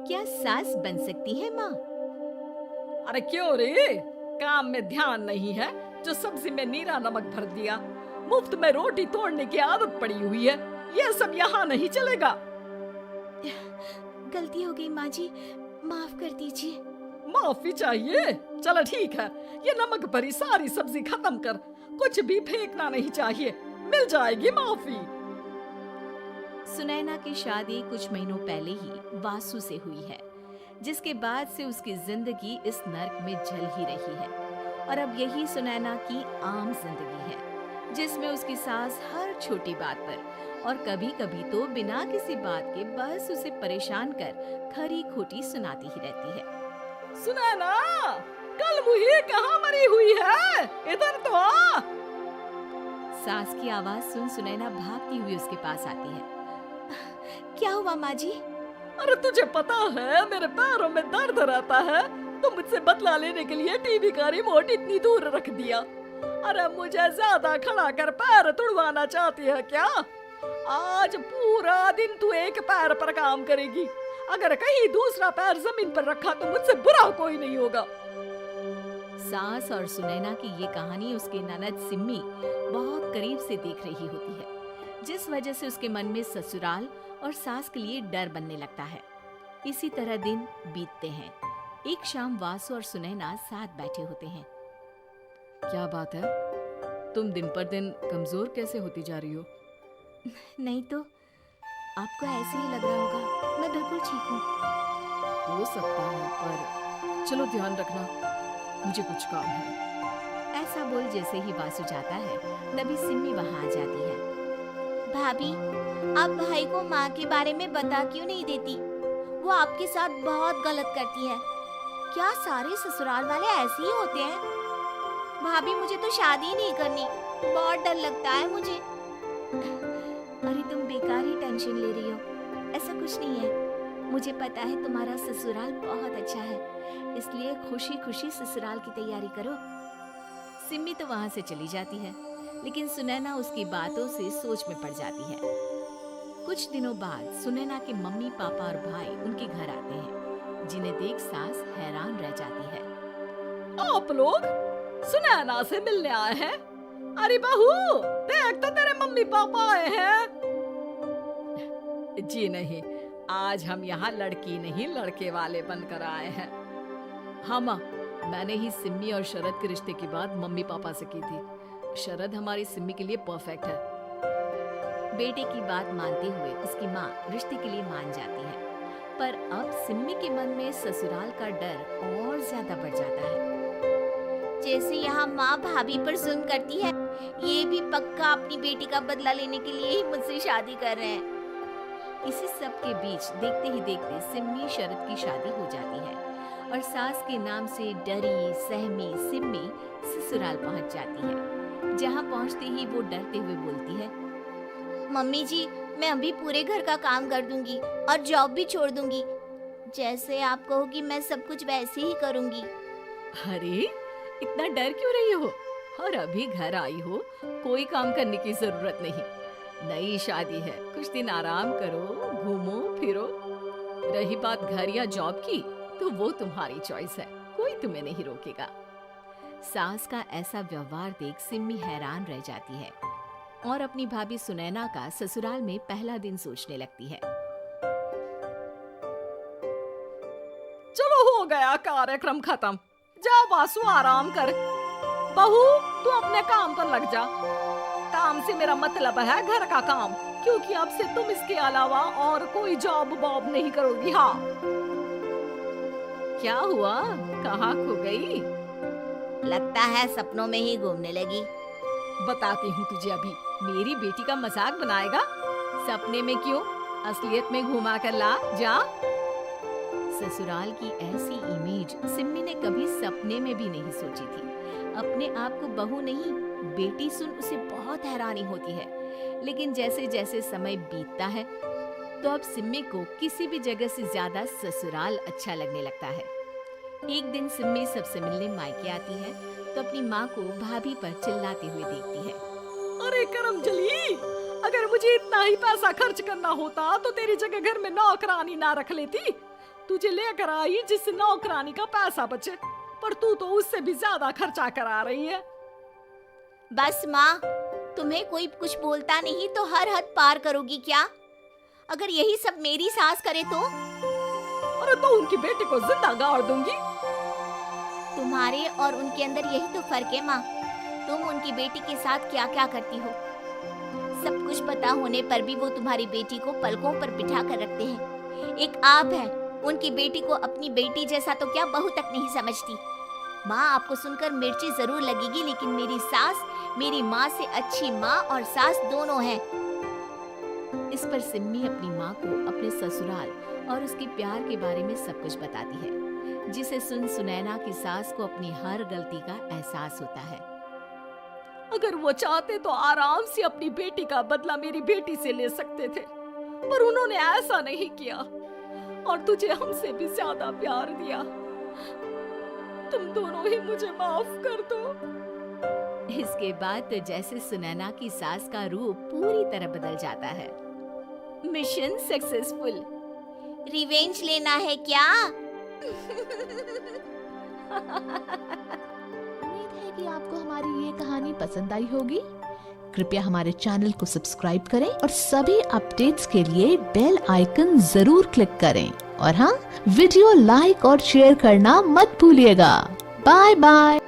क्या सास बन सकती है माँ? अरे क्यों रे? काम में ध्यान नहीं है जो सब्जी में नीरा नमक भर दिया। मुफ्त में रोटी तोड़ने की आदत पड़ी हुई है। ये सब यहाँ नहीं चलेगा। गलती हो गई माँ जी, माफ कर दीजिए। माफी चाहिए? चलो ठीक है, ये नमक भरी सारी सब्जी खत्म कर। कुछ भी फेंकना नहीं चाहिए, मिल जाएगी माफी। सुनैना की शादी कुछ महीनों पहले ही वासु से हुई है, जिसके बाद से उसकी जिंदगी इस नर्क में जल ही रही है। और अब यही सुनैना की आम जिंदगी है, जिसमें उसकी सास हर छोटी बात पर और कभी-कभी तो बिना किसी बात के बस उसे परेशान कर खरी खोटी सुनाती ही रहती है। सुनैना, कल मुही कहाँ मरी हुई है? इधर तो आ। सास की आवाज सुन सुनैना भागती हुई उसके पास आती है। क्या हुआ माँ जी? अरे तुझे पता है मेरे पैरों में दर्द रहता है, तो मुझसे बदला लेने के लिए टीवी का रिमोट इतनी दूर रख दिया। अरे मुझे ज्यादा खड़ा कर पैर तुड़वाना चाहती है क्या? आज पूरा दिन तू एक पैर पर काम करेगी। अगर कहीं दूसरा पैर जमीन पर रखा तो मुझसे बुरा कोई नहीं होगा। सास और सुनैना की ये कहानी उसकी ननद सिम्मी बहुत करीब से देख रही होती है, जिस वजह से उसके मन में ससुराल और सास के लिए डर बनने लगता है। इसी तरह दिन बीतते हैं। एक शाम वासु और सुनैना साथ बैठे होते हैं। क्या बात है? तुम दिन पर दिन कमजोर कैसे होती जा रही हो? नहीं तो आपको ऐसे ही लग रहा होगा, मैं बिल्कुल ठीक हूँ। हो सकता है, पर चलो ध्यान रखना, मुझे कुछ काम है। ऐसा बोल जैसे ही वासु जाता है, तभी सिम्मी वहां आ जाती है। भाभी, आप भाई को माँ के बारे में बता क्यों नहीं देती? वो आपके साथ बहुत गलत करती है। क्या सारे ससुराल वाले ऐसे ही होते हैं? भाभी, मुझे तो शादी नहीं करनी, बहुत डर लगता है मुझे। अरे तुम बेकार ही टेंशन ले रही हो, ऐसा कुछ नहीं है। मुझे पता है तुम्हारा ससुराल बहुत अच्छा है, इसलिए खुशी खुशी ससुराल की तैयारी करो। सिम्मी तो वहां से चली जाती है, लेकिन सुनैना उसकी बातों से सोच में पड़ जाती है। कुछ दिनों बाद सुनैना के मम्मी पापा और भाई उनके घर आते हैं, जिन्हें देख सास हैरान रह जाती है। आप लोग सुनैना से मिलने आए हैं? अरे बहू, देख तो तेरे मम्मी पापा आए हैं। जी नहीं, आज हम यहाँ लड़की नहीं लड़के वाले बनकर आए हैं। हाँ माँ, मैंने ही सिम्मी और शरद के रिश्ते की बात मम्मी पापा से की थी। शरद हमारी सिम्मी के लिए परफेक्ट है। बेटे की बात मानते हुए उसकी माँ रिश्ते के लिए मान जाती है, पर अब सिम्मी के मन में ससुराल का डर और ज्यादा बढ़ जाता है। जैसे यहाँ माँ भाभी पर जुल्म करती है, ये भी पक्का अपनी बेटी का बदला लेने के लिए ही मुझसे शादी कर रहे हैं। इसी सब के बीच देखते ही देखते सिम्मी शरद की शादी हो जाती है और सास के नाम से डरी सहमी सिम्मी ससुराल पहुंच जाती है, जहां पहुंचते ही वो डरते हुए बोलती है, मम्मी जी, मैं अभी पूरे घर का काम कर दूंगी और जॉब भी छोड़ दूंगी। जैसे आप कहोगी मैं सब कुछ वैसे ही करूंगी। अरे इतना डर क्यों रही हो? और अभी घर आई हो, कोई काम करने की जरूरत नहीं। नई शादी है, कुछ दिन आराम करो, घूमो फिरो। रही बात घर या जॉब की, तो वो तुम्हारी चॉइस है, कोई तुम्हें नहीं रोकेगा। सास का ऐसा व्यवहार देख सिम्मी हैरान रह जाती है और अपनी भाभी सुनैना का ससुराल में पहला दिन सोचने लगती है। चलो हो गया कार्यक्रम खत्म, जा वासु आराम कर। बहू, तू अपने काम पर लग जा। काम से मेरा मतलब है घर का काम, क्योंकि अब से तुम इसके अलावा और कोई जॉब बॉब नहीं करोगी। हाँ। क्या हुआ, कहाँ खो गई? लगता है सपनों में ही घूमने लगी। बताती हूँ तुझे अभी। मेरी बेटी का मजाक बनाएगा? सपने में क्यों, असलियत में घुमा कर ला, जा। ससुराल की ऐसी इमेज सिम्मी ने कभी सपने में भी नहीं सोची थी। अपने आप को बहू नहीं, बेटी सुन उसे बहुत हैरानी होती है। लेकिन जैसे जैसे समय बीतता है, तो अब सिम्मी को किसी भी जगह से ज्यादा ससुराल अच्छा लगने लगता है। एक दिन सिम्मी सबसे मिलने मायके आती है, तो अपनी माँ को भाभी पर चिल्लाते हुए देखती है। अरे करमजली, अगर मुझे इतना ही पैसा खर्च करना होता तो तेरी जगह घर में नौकरानी ना रख लेती। तुझे लेकर आई जिससे नौकरानी का पैसा बचे, पर तू तो उससे भी ज्यादा खर्चा करा रही है। बस माँ, तुम्हें कोई कुछ बोलता नहीं तो हर हद पार करोगी क्या? अगर यही सब मेरी सास करे तो? अरे तो उनकी बेटी को जिंदा गाड़ दूंगी। तुम्हारे और उनके अंदर यही तो फर्क है माँ। तुम उनकी बेटी के साथ क्या क्या करती हो। सब कुछ पता होने पर भी वो तुम्हारी बेटी को पलकों पर बिठा कर रखते हैं। एक आप है, उनकी बेटी को अपनी बेटी जैसा तो क्या बहू तक नहीं समझती। माँ, आपको सुनकर मिर्ची जरूर लगेगी, लेकिन मेरी सास मेरी माँ से अच्छी माँ और सास दोनों हैं। इस पर सिम्मी अपनी माँ को अपने ससुराल और उसके प्यार के बारे में सब कुछ बताती है, जिसे सुन सुनैना की सास को अपनी हर गलती का एहसास होता है। अगर वो चाहते तो आराम से अपनी बेटी का बदला मेरी बेटी से ले सकते थे, पर उन्होंने ऐसा नहीं किया और तुझे हमसे भी ज्यादा प्यार दिया। तुम दोनों ही मुझे माफ कर दो। इसके बाद तो जैसे सुनैना की सास का रूप पूरी तरह बदल जाता है। Mission successful. रिवेंज लेना है क्या? उम्मीद है कि आपको हमारी ये कहानी पसंद आई होगी। कृपया हमारे चैनल को सब्सक्राइब करें और सभी अपडेट्स के लिए बेल आइकन जरूर क्लिक करें। और हाँ, वीडियो लाइक और शेयर करना मत भूलिएगा। Bye bye.